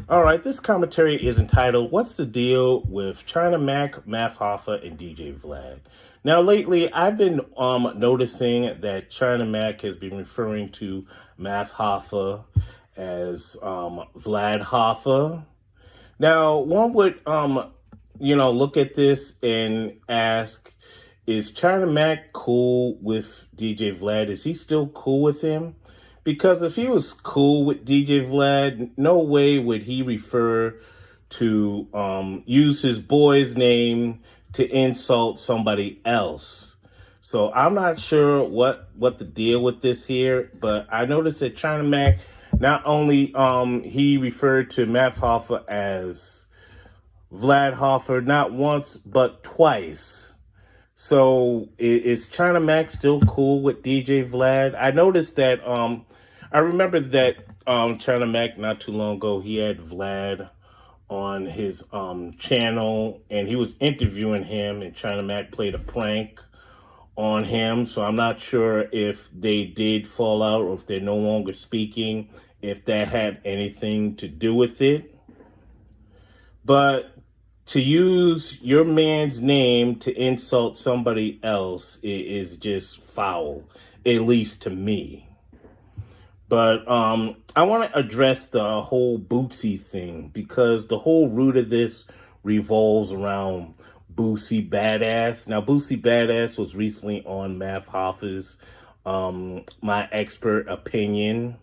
All right, this commentary is entitled "What's the Deal with China Mac, Math Hoffa, and DJ Vlad?" Now, lately, I've been noticing that China Mac has been referring to Math Hoffa as Vlad Hoffa. Now, one would look at this and ask, is China Mac cool with DJ Vlad? Is he still cool with him? Because if he was cool with DJ Vlad, no way would he refer to use his boy's name to insult somebody else. So I'm not sure what the deal with this here, but I noticed that China Mac not only he referred to Math Hoffa as Vlad Hoffa not once but twice. So is China Mac still cool with DJ Vlad? I noticed that I remember that China Mac not too long ago he had Vlad on his channel and he was interviewing him, and China Mac played a prank on him. So I'm not sure if they did fall out or if they're no longer speaking, if that had anything to do with it. But to use your man's name to insult somebody else is just foul, at least to me. But I want to address the whole Boosie thing, because the whole root of this revolves around Boosie Badass. Now, Boosie Badass was recently on Math Hoffa's My Expert Opinion.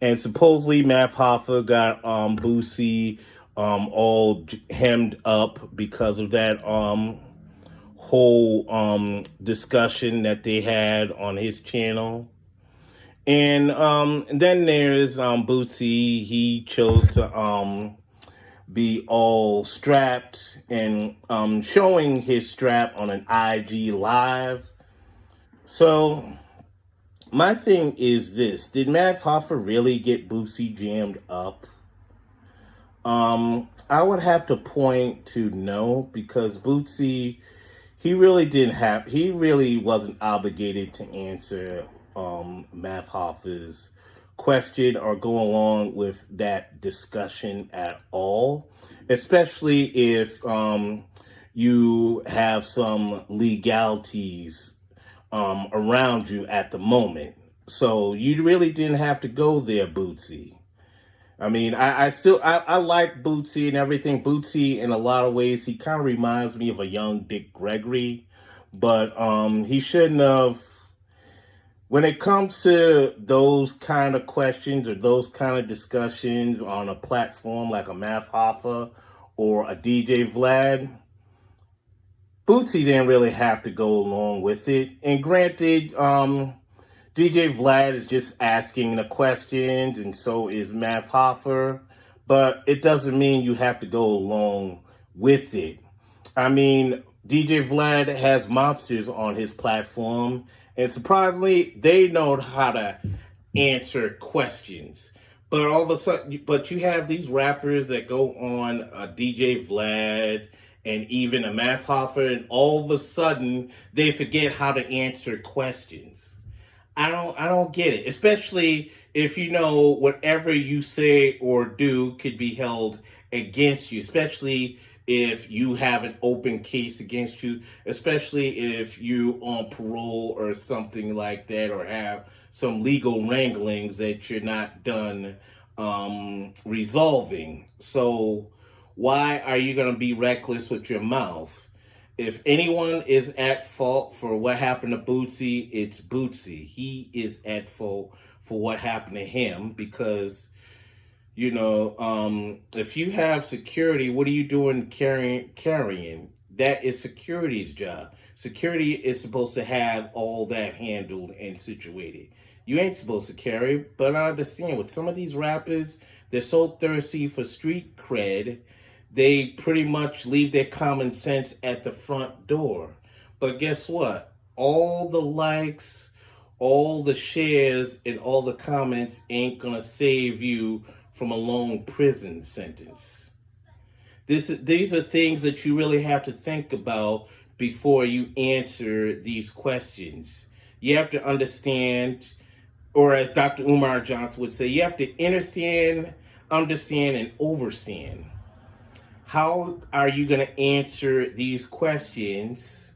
And supposedly Math Hoffa got Boosie all hemmed up because of that whole discussion that they had on his channel. And then there's Boosie. He chose to be all strapped and showing his strap on an IG live. So my thing is this: did Math Hoffa really get Boosie jammed up? I would have to point to no, because Boosie, he really wasn't obligated to answer Math Hoffa's question or go along with that discussion at all, especially if you have some legalities around you at the moment. So you really didn't have to go there, Bootsy. I mean, I like Bootsy and everything. Bootsy, in a lot of ways, he kind of reminds me of a young Dick Gregory, but he shouldn't have. When it comes to those kind of questions or those kind of discussions on a platform like a Math Hoffa or a DJ Vlad, Bootsy didn't really have to go along with it. And granted, DJ Vlad is just asking the questions, and so is Math Hoffa, but it doesn't mean you have to go along with it. I mean, DJ Vlad has mobsters on his platform, and surprisingly, they know how to answer questions. But all of a sudden, but you have these rappers that go on DJ Vlad and even a Math Hoffa, and all of a sudden they forget how to answer questions. I don't get it, especially if you know whatever you say or do could be held against you, especially if you have an open case against you, especially if you on parole or something like that, or have some legal wranglings that you're not done resolving. So why are you going to be reckless with your mouth? If anyone is at fault for what happened to Bootsy, it's Bootsy. He is at fault for what happened to him, because if you have security, what are you doing carrying? That is security's job. Security is supposed to have all that handled and situated. You ain't supposed to carry, but I understand with some of these rappers, they're so thirsty for street cred, they pretty much leave their common sense at the front door. But guess what? All the likes, all the shares, and all the comments ain't gonna save you from a long prison sentence. These are things that you really have to think about before you answer these questions. You have to understand, or as Dr. Umar Johnson would say, you have to understand understand and overstand. How are you going to answer these questions,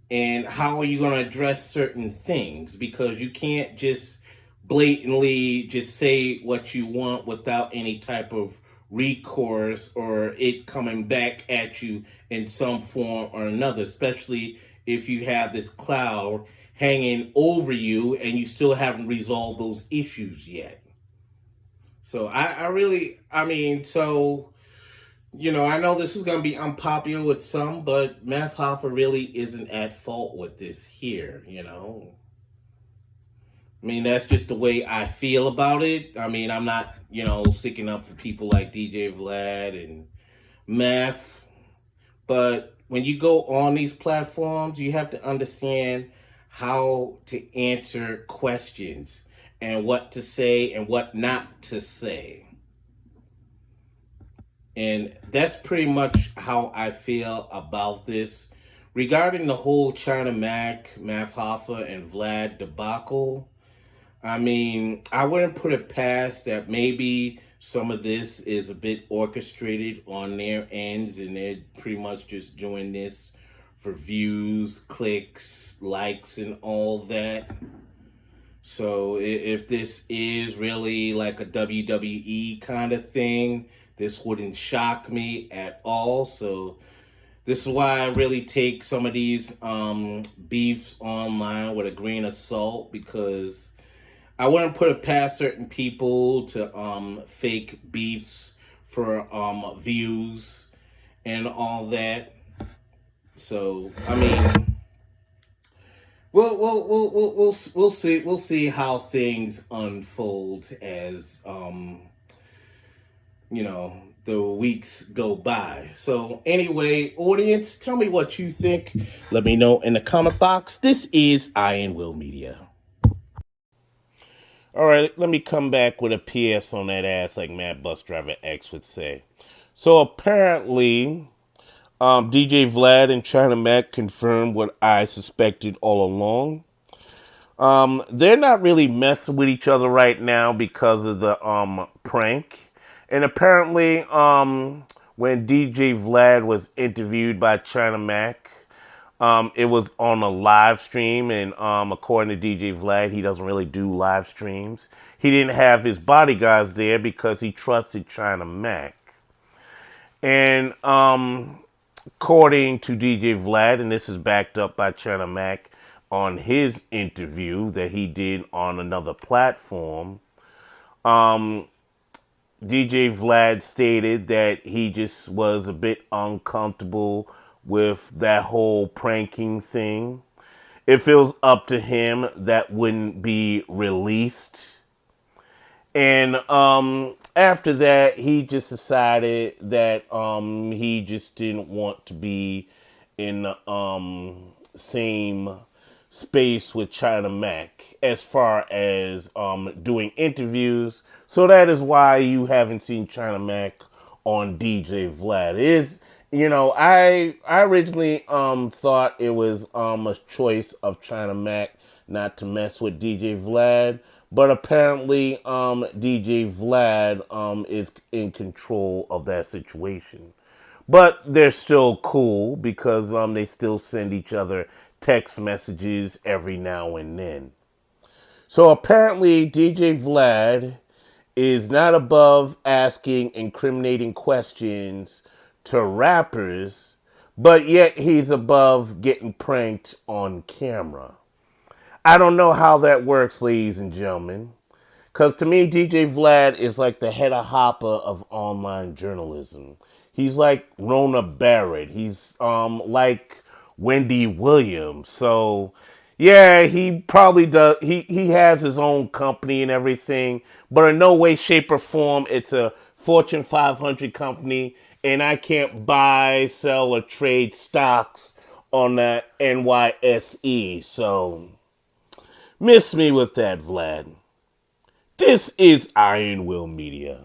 and how are you going to address certain things? Because you can't just blatantly just say what you want without any type of recourse or it coming back at you in some form or another, especially if you have this cloud hanging over you and you still haven't resolved those issues yet. So I really, I mean, so, I know this is going to be unpopular with some, but Math Hoffa really isn't at fault with this here. I mean, that's just the way I feel about it. I mean, I'm not, sticking up for people like DJ Vlad and Math, but when you go on these platforms, you have to understand how to answer questions and what to say and what not to say. And that's pretty much how I feel about this. Regarding the whole China Mac, Math Hoffa, and Vlad debacle, I mean, I wouldn't put it past that maybe some of this is a bit orchestrated on their ends and they're pretty much just doing this for views, clicks, likes, and all that. So if this is really like a WWE kind of thing, this wouldn't shock me at all. So this is why I really take some of these beefs online with a grain of salt, because I wouldn't put it past certain people to fake beefs for views and all that. So I mean, we'll see how things unfold as the weeks go by. So anyway, audience, tell me what you think. Let me know in the comment box. This is Iron Will Media. All right, let me come back with a PS on that ass, like Mad Bus Driver X would say. So apparently, DJ Vlad and China Mac confirmed what I suspected all along. They're not really messing with each other right now because of the prank. And apparently, when DJ Vlad was interviewed by China Mac, it was on a live stream, and according to DJ Vlad, he doesn't really do live streams. He didn't have his bodyguards there because he trusted China Mac. And according to DJ Vlad, and this is backed up by China Mac on his interview that he did on another platform, DJ Vlad stated that he just was a bit uncomfortable with that whole pranking thing. If it was up to him, that wouldn't be released. And after that, he just decided that he just didn't want to be in the same space with China Mac as far as doing interviews. So that is why you haven't seen China Mac on DJ Vlad. It is, I originally thought it was a choice of China Mac not to mess with DJ Vlad, but apparently DJ Vlad is in control of that situation. But they're still cool because they still send each other text messages every now and then. So apparently DJ Vlad is not above asking incriminating questions to rappers, but yet he's above getting pranked on camera. I don't know how that works, ladies and gentlemen, because to me, DJ Vlad is like the Hedda Hopper of online journalism. He's like Rona Barrett. He's like Wendy Williams. So yeah, he probably does. He has his own company and everything, but in no way, shape, or form, it's a Fortune 500 company, and I can't buy, sell, or trade stocks on the NYSE. So miss me with that, Vlad. This is Iron Will Media.